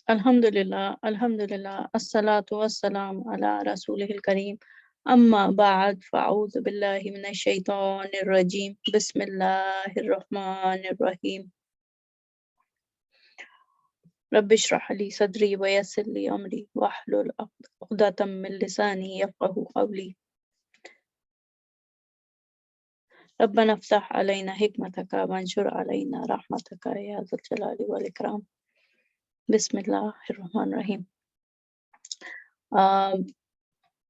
Alhamdulillah, Alhamdulillah, Assalatu wassalam ala Rasulihil Kareem. Amma ba'd, fa'udhu billahi minash shaitanir rajim. Bismillahir Rahmanir Rahim. Rabbi shrah li sadri wa yassir li amri wahlul 'uqdatam min lisani yafqahu qawli. ربنا افتح علينا حكمتك وانشر علينا رحمتك يا ذا الجلال والإكرام. بسم الله الرحمن الرحيم.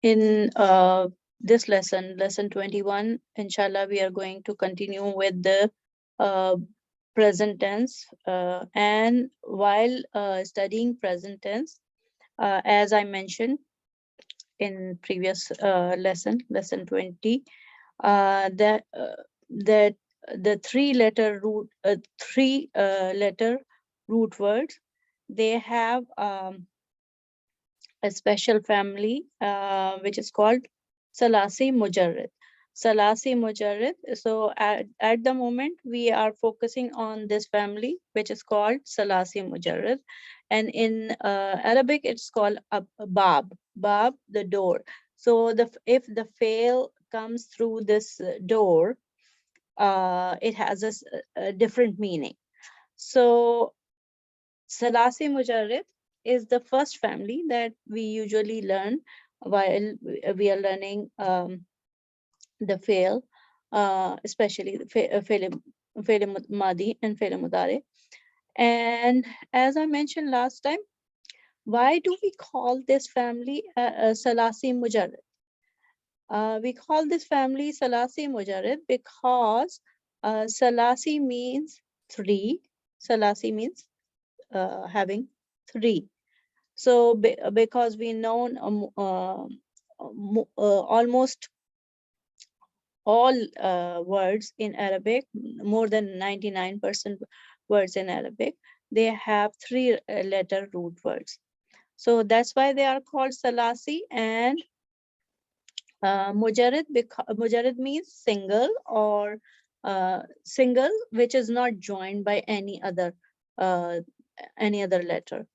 In this lesson 21, inshallah, we are going to continue with the present tense. And while studying present tense, as I mentioned in previous lesson 20, that the three-letter root words, they have a special family which is called Sulasi Majarrad. Sulasi Majarrad. So at the moment we are focusing on this family which is called Sulasi Majarrad, and in Arabic it's called Bab. Bab, the door. So if the fail comes through this door, it has a different meaning. So Sulasi Mujarrid is the first family that we usually learn while we are learning the fail, especially the fail madi and fail mudare. And as I mentioned last time, why do we call this family Sulasi Mujarrid? We call this family Sulasi Mujarrid because Sulasi means three. Sulasi means having three. So because we know almost all words in Arabic, more than 99% words in Arabic, they have three-letter root words. So that's why they are called Salasi. And Mujarrid means single, or single which is not joined by any other letter,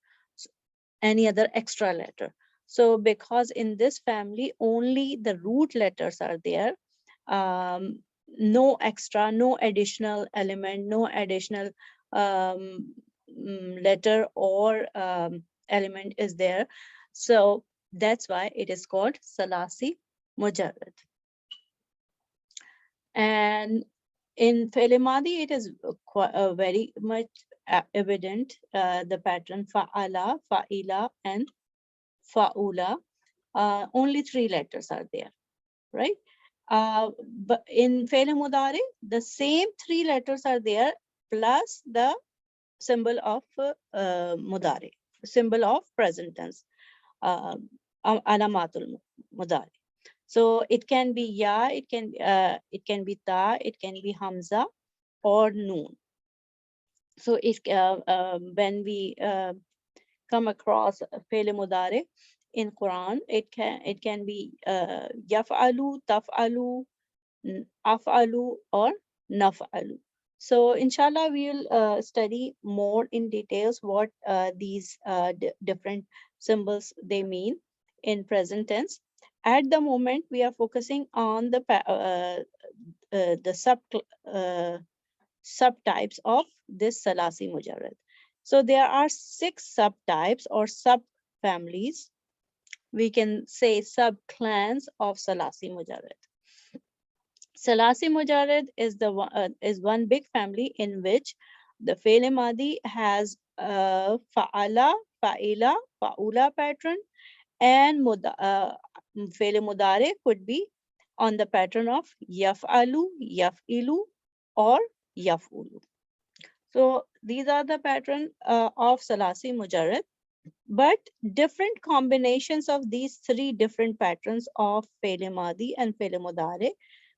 any other extra letter. So because in this family only the root letters are there, no extra, no additional element, no additional letter or element is there. So that's why it is called Salasi Mujarrad. And in Fi'l Madi, it is very much evident, the pattern Fa'ala, Fa'ila, and Fa'ula. Only three letters are there, right? But in Fi'l Mudari, the same three letters are there, plus the symbol of Mudari, symbol of present tense, Alamatul Mudari. So it can be ya, it can be ta, it can be hamza, or noon. So if when we come across fi'l mudari in Quran, it can be yaf'alu, taf'alu, af'alu, or naf'alu. So inshallah we will study more in details what these different symbols they mean in present tense. At the moment we are focusing on the subtypes of this Salasi Mujarrad. So there are 6 subtypes or subfamilies. We can say subclans of Salasi Mujarrad. Salasi Mujarrad is one big family in which the Fi'l Madi has a Fa'ala, Fa'ila, Fa'ula pattern, and Fi'l Mudare could be on the pattern of Yaf'alu, Yaf'ilu, or Yaf'ulu. So these are the pattern of Salasi Mujarrad, but different combinations of these three different patterns of Fi'l Madi and Fi'l Mudare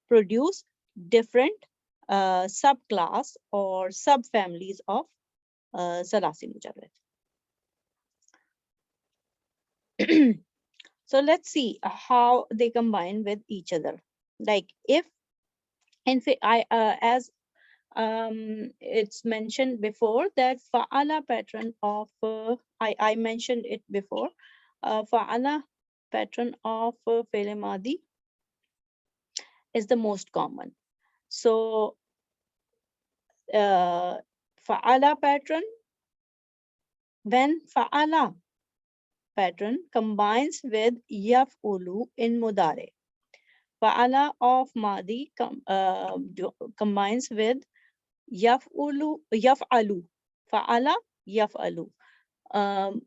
produce different subclass or subfamilies of Salasi Mujarrad. So let's see how they combine with each other. Like if, in fact, as It's mentioned before that fa'ala pattern of, I mentioned it before, fa'ala pattern of fi'l madi is the most common. So fa'ala pattern, when fa'ala pattern combines with yaf'ulu in mudare. Fa'ala of madi combines with yaf'alu. Fa'ala yaf'alu. Um,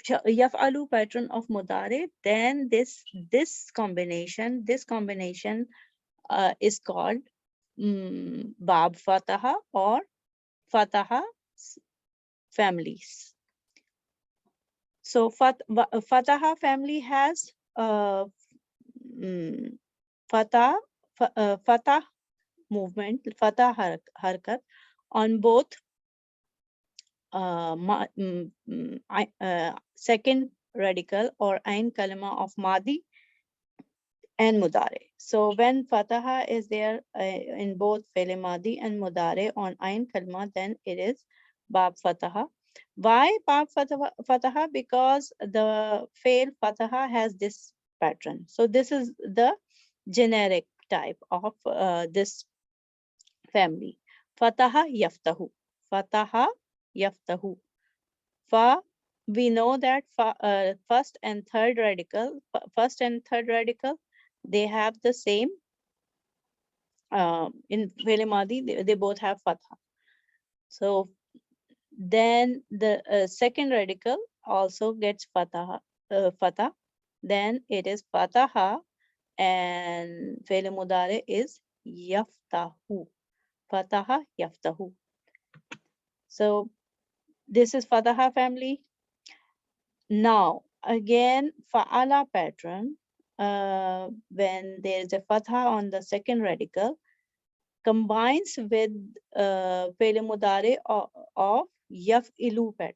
yaf'alu pattern of mudare, then this combination is called bab fataha or fataha families. So fataha family has fatah fatah movement, fatah harkat on both second radical or ain kalima of madi and mudare. So when fataha is there in both fi'l madi and mudare on ain kalima, then it is bab fataha. Why bab fataha? Because the fi'l fataha has this pattern. So this is the generic type of this family. Fataha yaftahu. Fataha yaftahu. Fa, we know that first and third radical, they have the same, in fi'l madi, they both have fatha. So then the second radical also gets fatah. Then it is fataha, and fi'l mudare is yaftahu. Fataha yaftahu. So this is fataha family. Now again, fa'ala pattern, when there is a fatha on the second radical, combines with fi'l mudare of yaf'ilu pattern.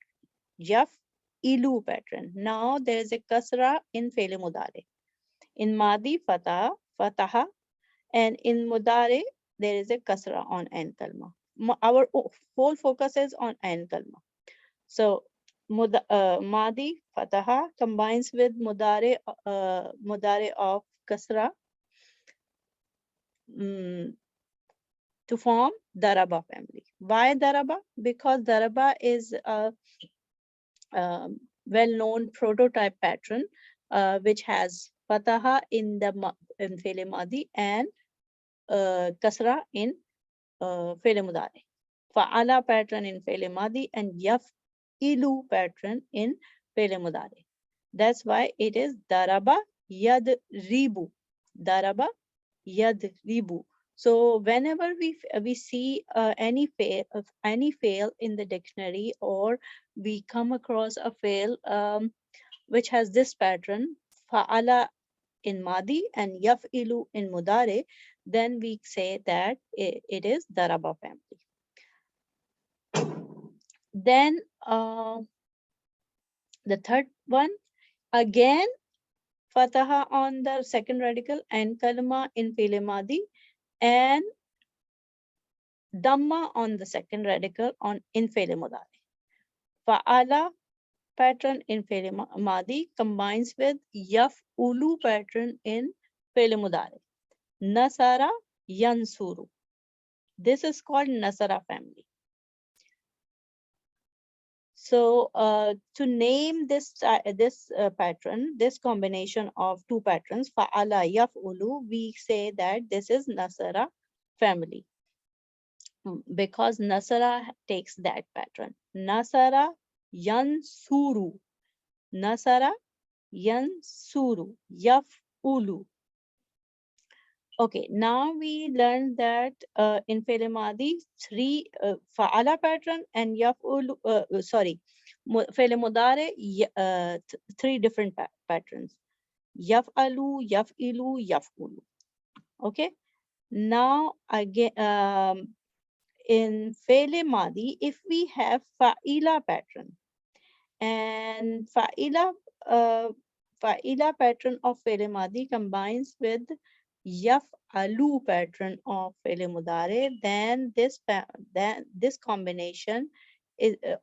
Yaf'ilu pattern. Now there is a kasra in fi'l mudare. In madi fataha, and in mudare there is a kasra on ain kalma. Our whole focus is on ain kalma. So madi fataha combines with mudare of kasra to form daraba family. Why daraba? Because daraba is a well-known prototype pattern which has fataha in the fi'l madi and kasra in fi'l mudari. Fa'ala pattern in fi'l madi and yaf'ilu pattern in fi'l mudari. That's why it is daraba yad ribu. Daraba yad ribu. So whenever we see any fail in the dictionary, or we come across a fail which has this pattern, fa'ala in madi and yaf'ilu in mudare, then we say that it is daraba family. Then the third one, again fataha on the second radical and kalma in fi'l madi, and damma on the second radical in fi'l mudari. Fa'ala pattern in fi'l madi combines with yaf'ulu pattern in fi'l mudari. Nasara yansuru. This is called nasara family. So to name this pattern, this combination of two patterns, fa'ala yaf'ulu, we say that this is nasara family. Because nasara takes that pattern. Nasara yansuru. Nasara yansuru. Yaf'ulu. Okay, now we learned that in fi'l madi, three fa'ala pattern and yaf'ulu, fi'l mudare, three different patterns. Yaf'alu, yaf'ilu, yaf'ulu. Okay, now again, in fi'l madi, if we have fa'ila pattern, and fa'ila pattern of fi'l madi combines with yaf'alu pattern of fi'l mudare, then this combination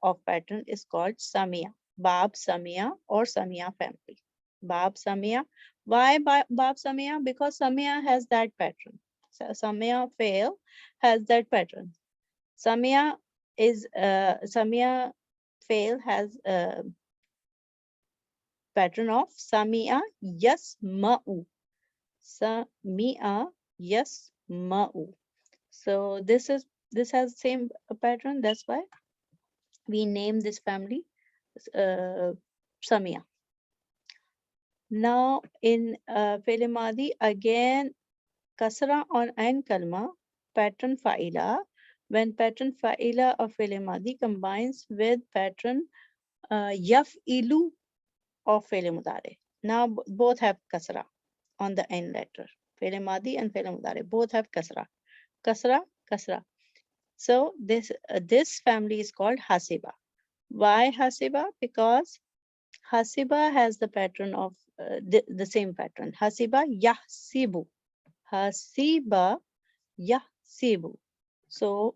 of pattern is called Samia, Bab Samia or Samia family. Bab Samia. Why Bab Samia? Because Samia has that pattern. So Samia fail has that pattern. Samia Samia fail has a pattern of Samia yasma'u. Samia yasma'u. So this has same pattern. That's why we name this family Samia. Now in Fi'l Madi, again kasra on ain kalma, pattern fa'ila. When pattern fa'ila of Fi'l Madi combines with pattern yaf'ilu of Fi'l Mudari. Now both have kasra on the end letter. Fi'l Madi and Fi'l Mudari both have kasra. Kasra, kasra. So this family is called Hasiba. Why Hasiba? Because Hasiba has the pattern of the same pattern. Hasiba yahsibu. Hasiba yahsibu. So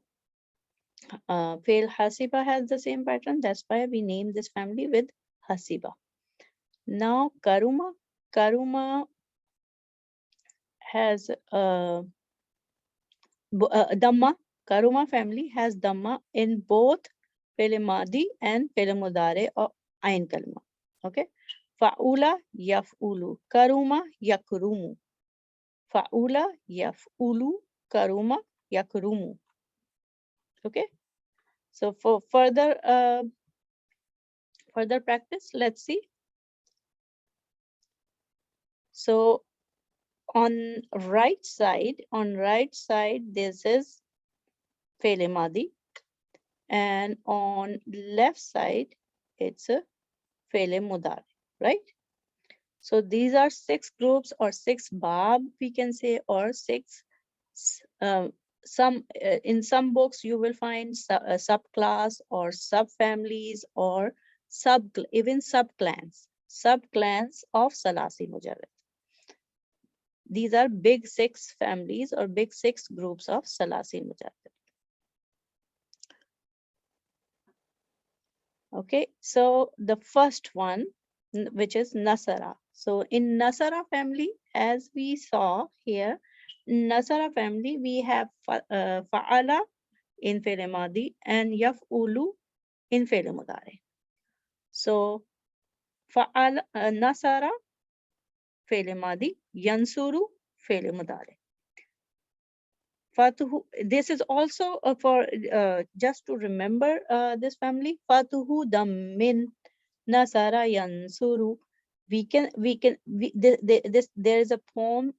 fail Hasiba has the same pattern. That's why we name this family with Hasiba. Now Karuma. Karuma has Dhamma. Karuma family has Dhamma in both Fi'l Madi and Fi'l Mudare or Ain Kalma. Okay. Fa'ula yaf'ulu. Karuma yakrumu. Fa'ula yaf'ulu. Karuma yakrumu. Okay. So for further practice, let's see. So on right side, this is Fi'l Madi, and on left side it's a Fi'l Mudari, right? So these are 6 groups or 6 bab, we can say, or 6 in some books you will find subclass or subfamilies or even subclans of Sulasi Mujarrad. These are big 6 families or big 6 groups of Sulasi Mujarrad. Okay, so the first one, which is Nasara. So in Nasara family, as we saw here, Nasara family, we have Fa'ala in Fi'l Madi and Yaf'ulu in Fi'l Mudari. So Fa'ala, Nasara, Fi'l Madi, Yansuru, Fi'l Mudari. Fatuhu, this is also for just to remember this family. Fatuhu Dammin Nasara Yansuru. There is a poem,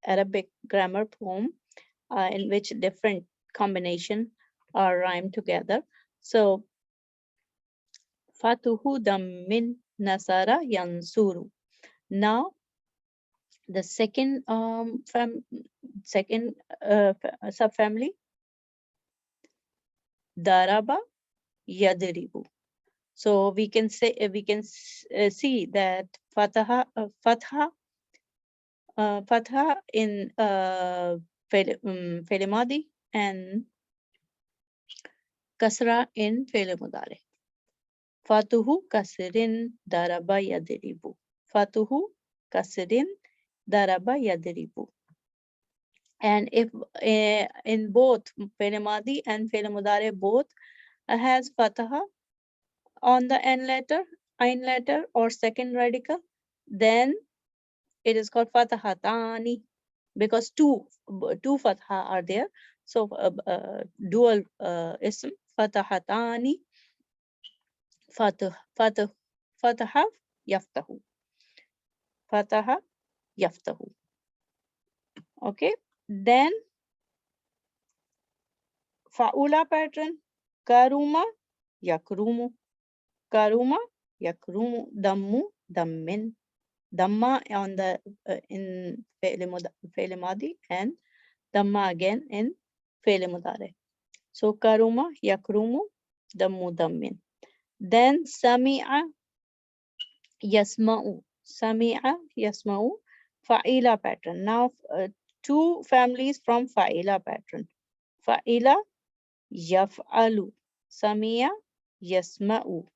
Arabic grammar poem, in which different combination are rhymed together. So Fatuhu Dammin Nasara Yansuru. Now the second subfamily, Daraba Yadribu. So we can say see that Fatha in Fi'l Madi and Kasra in Fi'l Mudari. Fatuhu Kasrin Daraba Yadribu. Fatuhu Kasrin Daraba Yadribu. And if in both Fi'l Madi and Fi'l Mudari both has Fataha on the end letter, ain letter or second radical, then it is called Fatahatani because two Fatha are there. So dual ism, Fatahatani, Fataha Yaftahu. Fataha Yaftahu. Okay, then Fa'ula pattern, Karuma Yakrumu. Karuma Yakrumu. Dammu Dammin. Damma on the in Fi'l Madi and Damma again in Fi'l Mudari. So Karuma Yakrumu Dammu Dammin. Then Sami'a Yasma'u. Sami'a Yasma'u. Fa'ila pattern. Now, two families from Fa'ila pattern. Fa'ila, yaf'alu. Samiya, yasma'u.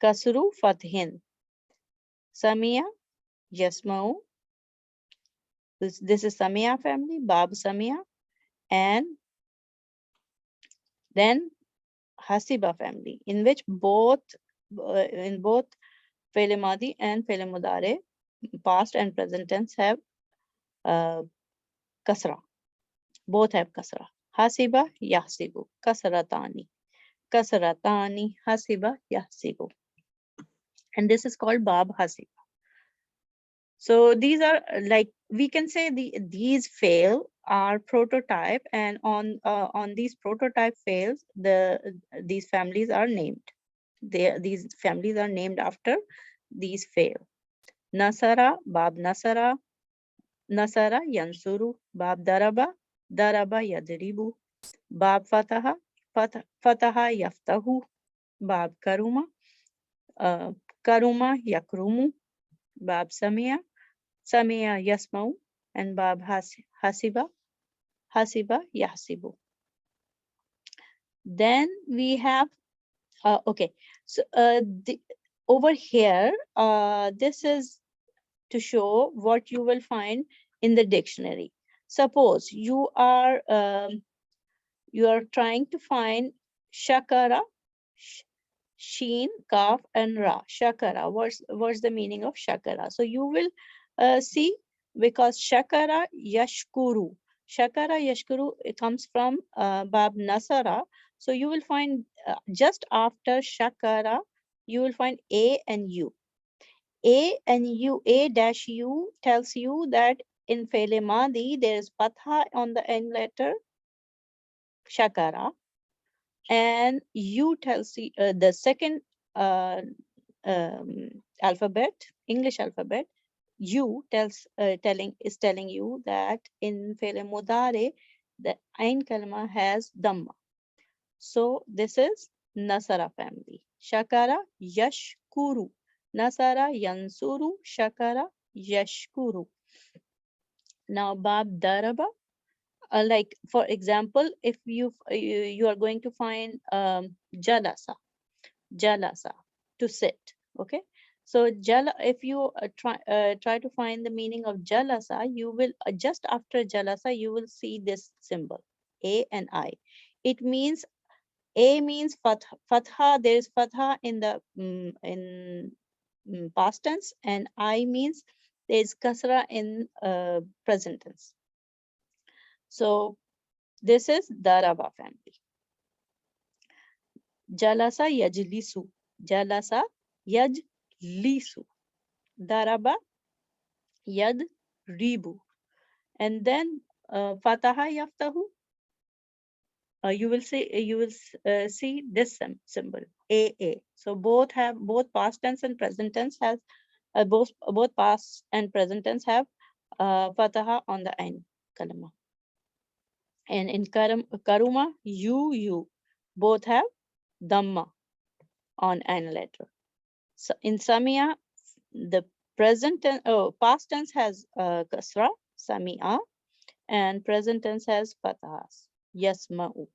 Kasru, fathin. Samiya, yasma'u. This is Samiya family, Bab Samiya. And then Hasiba family, in which both Fi'l Madi and Fi'l Mudare, past and present tense, have uh, kasra. Both have kasra. Hasiba, yahsibu. Kasratani. Kasratani, hasiba, yahsibu. And this is called Bab Hasiba. So these are like, we can say these fail are prototype, and on these prototype fails, these families are named. These families are named after these fail. Nasara, Bab Nasara, Nasara Yansuru, Bab Daraba, Daraba Yadribu, Bab Fataha, Fataha Yaftahu, Bab Karuma, Karuma Yakrumu, Bab Samia, Samia Yasmau, and Bab Hasiba, Hasiba Yahsibu. Then we have, okay, so over here, this is to show what you will find in the dictionary. Suppose you are trying to find shakara, sheen, kaf, and ra. Shakara. What's the meaning of shakara? So you will see, because shakara yashkuru. Shakara yashkuru, it comes from Bab Nasara. So you will find just after shakara, you will find a and u. A and U, A dash U tells you that in Fele Madi there is Patha on the end letter, Shakara, and U tells you the second uh, alphabet, English alphabet, U is telling you that in Fele Mudare the Ain Kalma has Dhamma. So this is Nasara family. Shakara Yashkuru. Nasara Yansuru. Shakara Yashkuru. Now Bab Daraba. Like for example, if you are going to find Jalasa. Jalasa, to sit. Okay. So if you try to find the meaning of Jalasa, you will just after Jalasa you will see this symbol A and I. It means A means fatha. There is fatha in the past tense, and I means there is kasra in present tense. So this is Daraba family. Jalasa yajlisu. Jalasa yajlisu. Daraba yadribu. And then fataha yaftahu. You will see this symbol AA. So both past tense and present tense has both past and present tense have fataha on the end kalima. And in karuma, you both have dhamma on end letter. So in samia, the past tense has kasra, samia, and present tense has fatahas, yasma'u.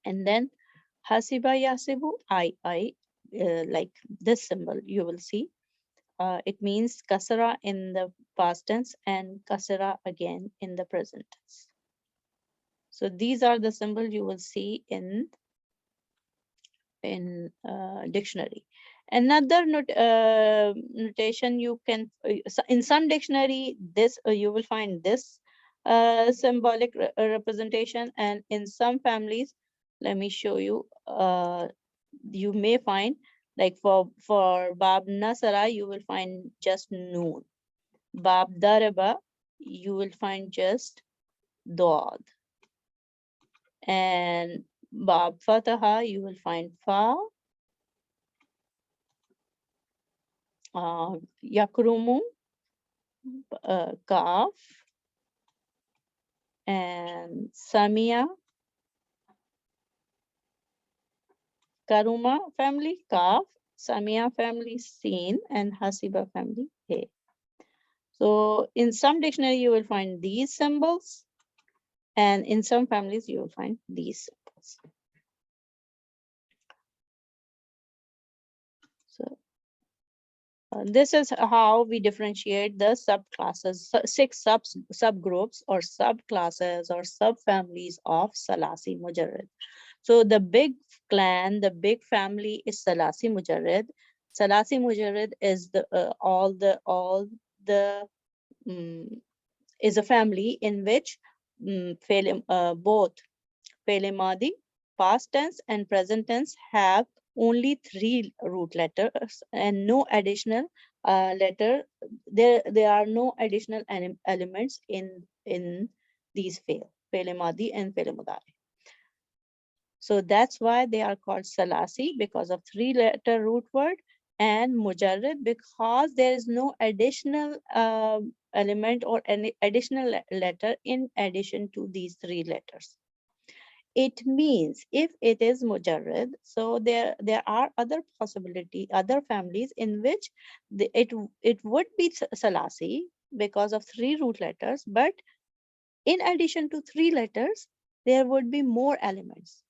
And then hasiba yasibu, I, like this symbol you will see. It means kasra in the past tense and kasra again in the present tense. So these are the symbols you will see in dictionary. Another notation you can, in some dictionary, this you will find this symbolic representation, and in some families, let me show you, you may find, like for Bab Nasara, you will find just Noon. Bab Daraba, you will find just Dod. And Bab Fataha, you will find Fa, Yakrumu, Kaf, and Samia, Karuma family, Kaf, Samia family, Sin, and Hasiba family, He. So in some dictionary, you will find these symbols, and in some families, you will find these symbols. So this is how we differentiate the subclasses, six subgroups or subclasses or subfamilies of Sulasi Mujarrad. So the big clan, the big family is Sulasi Mujarrad. Sulasi Mujarrad is the all the is a family in which both Pele Madi, past tense and present tense have only three root letters and no additional letter. There are no additional elements in these Pele Madi and Pele Mudari. So that's why they are called Salasi, because of three-letter root word, and Mujarrad because there is no additional element or any additional letter in addition to these three letters. It means if it is Mujarrad, so there are other possibility, other families in which it would be Salasi because of three root letters, but in addition to three letters, there would be more elements.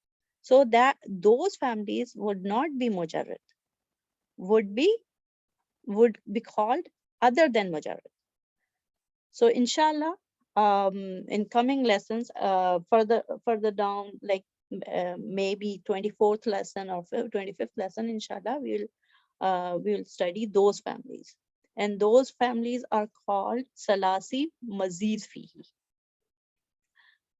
So that those families would not be Mujarrad, would be called other than Mujarrad. So inshallah, in coming lessons, further down, like maybe 24th lesson or 25th lesson, inshallah, we will study those families. And those families are called Salasi Mazid Fihi.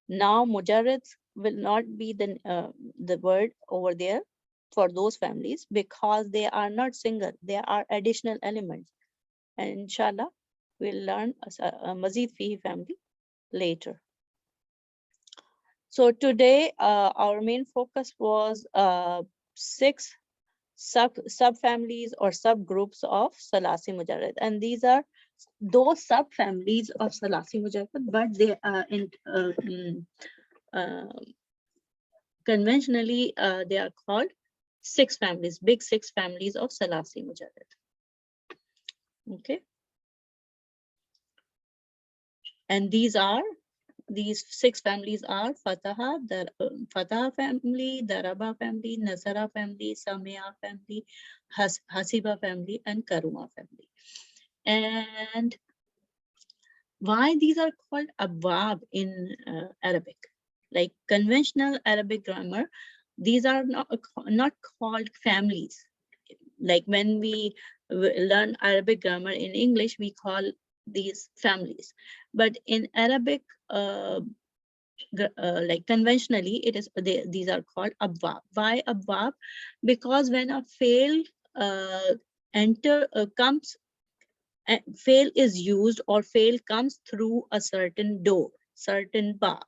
Now, Mujarrad will not be the word over there for those families because they are not single, they are additional elements. And inshallah, we'll learn a Mazid Fihi family later. So today, our main focus was six subfamilies or subgroups of Salasi Mujarrad. And these are those subfamilies of Salasi Mujarrad, but they are conventionally, they are called six families, big six families of Salasi Mujarrad. Okay. And these six families are Fataha, the Fataha family, Daraba family, Nasara family, Samia family, Hasiba family, and Karuma family. And why these are called abwab in Arabic? Like conventional Arabic grammar, these are not called families. Like when we learn Arabic grammar in English, we call these families. But in Arabic, like conventionally, these are called abwab. Why abwab? Because when a fail fail is used or fail comes through a certain door, certain bab,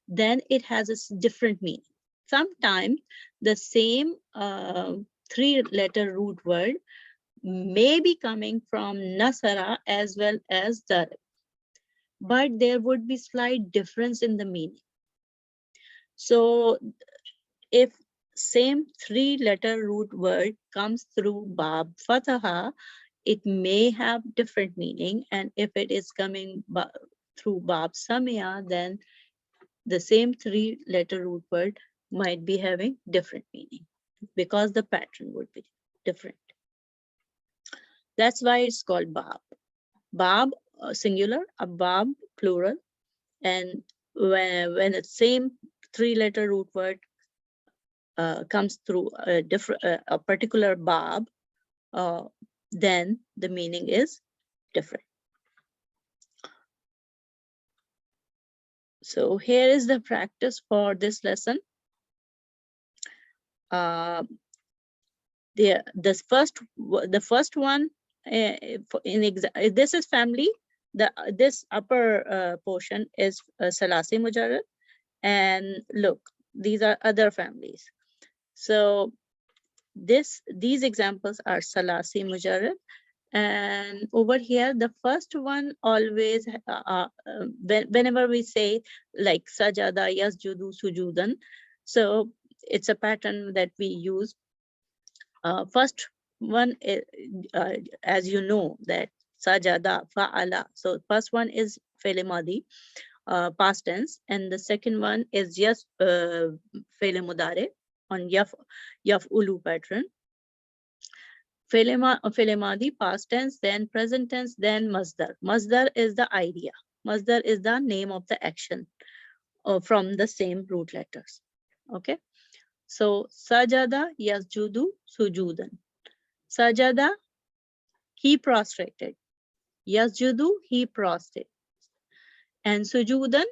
then it has a different meaning. Sometimes the same three-letter root word may be coming from Nasara as well as Darab, but there would be slight difference in the meaning. So if same three-letter root word comes through Bab Fataha, it may have different meaning. And if it is coming through Bab Samia, then the same three-letter root word might be having different meaning because the pattern would be different. That's why it's called Bab. Bab singular, a Bab plural. And when the same three-letter root word comes through a particular Bab, then the meaning is different. So here is the practice for this lesson. The first one this is family. This upper portion is Salasi Mujarrad, and look, these are other families. So these examples are Salasi Mujarrad, and over here the first one always whenever we say like sajada, yasjudu, sujudan, so it's a pattern that we use. First one, as you know, that Sajada, fa'ala. So first one is fi'l madi, past tense, and the second one is just fi'l mudare on yaf'ulu pattern. Fi'l madi, past tense, then present tense, then masdar. Masdar is the idea. Masdar is the name of the action from the same root letters. Okay. So sajada yasjudu sujudan. Sajada, he prostrated. Yasjudu, he prostrated. And sujudan,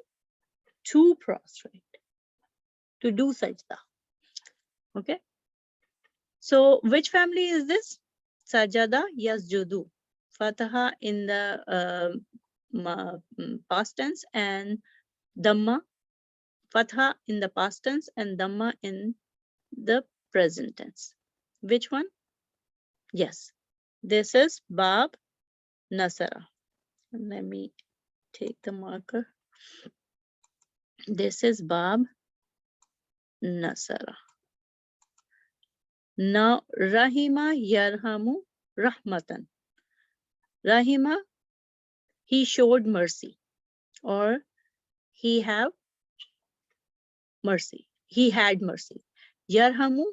to prostrate, to do sajda. Okay. So which family is this? Sajada yasjudu. Fataha in the past tense and Dhamma. Fatha in the past tense and Dhamma in the present tense. Which one? Yes. This is Bab Nasara. Let me take the marker. This is Bab Nasara. Now, Rahima yarhamu rahmatan. Rahima, he showed mercy, or he have mercy. He had mercy. Yarhamu,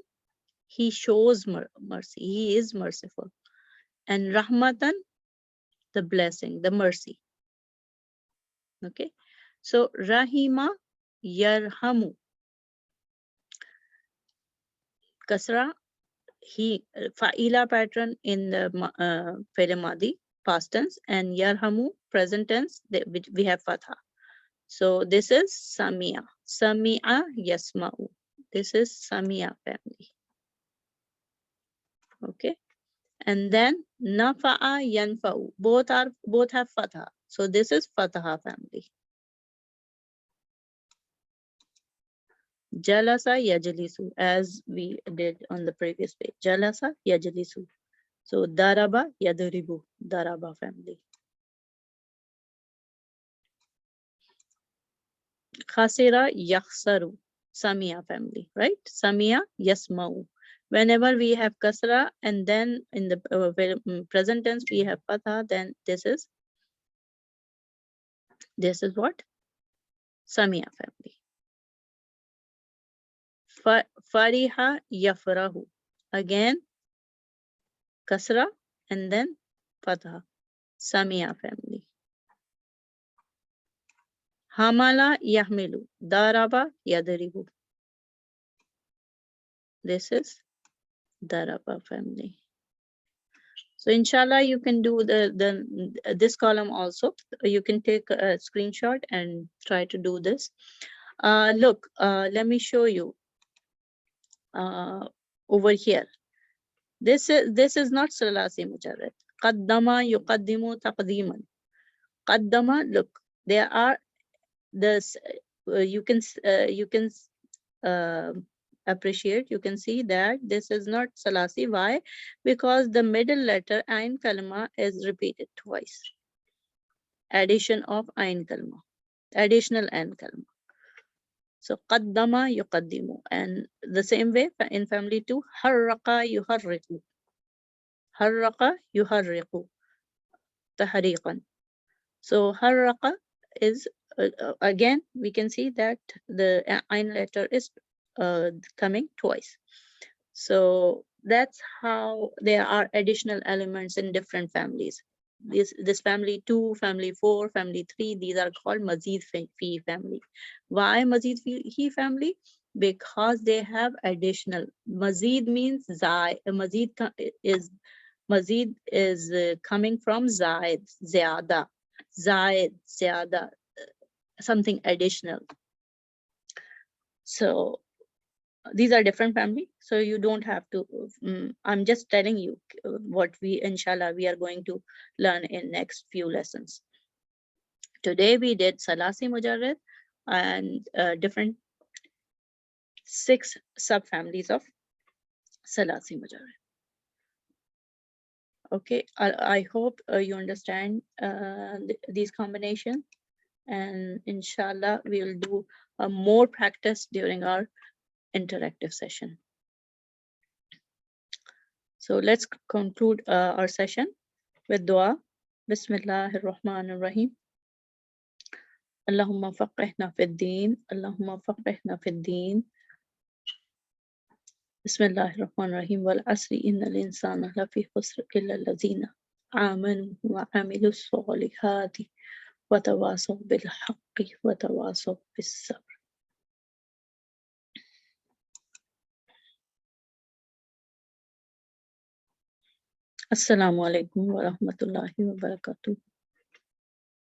he shows mercy. He is merciful. And rahmatan, the blessing, the mercy. Okay. So Rahima yarhamu. Kasra, he fa'ila pattern in the fi'l madi, past tense, and yarhamu, present tense, which we have fatha. So this is Samia. Samia yasma'u. This is Samia family. Okay. And then nafa'a yanfa'u. Both have fatha. So this is Fataha family. Jalasa yajlisu, as we did on the previous page. Jalasa yajlisu. So daraba yadribu. Daraba family. Khasira yakhsaru. Samia family, right? Samia yasma'u. Whenever we have kasra and then in the present tense we have fatha, then this is what? Samia family. Fariha yafrahu. Again, kasra and then fatha. Samia family. Hamala yahmilu. Daraba yadribu. This is Daraba family. So inshallah, you can do this column also. You can take a screenshot and try to do this. Look, let me show you over here. This is not Sulasi Mujarrad. Qaddama yuqaddimu taqdeeman. Qaddama, look, there are this. You can appreciate, you can see that this is not Salasi. Why? Because the middle letter Ain Kalma is repeated twice. Addition of Ain Kalma. Additional Ain Kalma. So Qaddama yuqaddimu. And the same way in family 2, Harraqa yuharriqu. Harraqa yuharriqu. Tahriqan. So Harraqa is again, we can see that the Ain letter is coming twice. So that's how there are additional elements in different families. This family 2, family 4, family 3, these are called Mazid Fi family. Why Mazid Fi family? Because they have additional. Mazid means Zai. Mazid is coming from Zaid, Zyada. Zaid, Zyada, something additional. So these are different family, so you don't have to I'm just telling you what we inshallah we are going to learn in next few lessons. Today we did Salasi Mujarrad and different 6 subfamilies of Salasi Mujarrad. Okay, I hope you understand these combinations, and inshallah we'll do more practice during our interactive session. So let's conclude our session with dua. Bismillahirrahmanirrahim. Allahumma faqihna fid deen. Allahumma faqihna fid deen. Bismillahirrahmanirrahim. Wal asri innal insana lafi khusr illa allazina amanu wa amilus solihati wa tawasaw bil haqqi wa tawasaw bis sabr. Assalamu alaikum wa rahmatullahi wa barakatuh.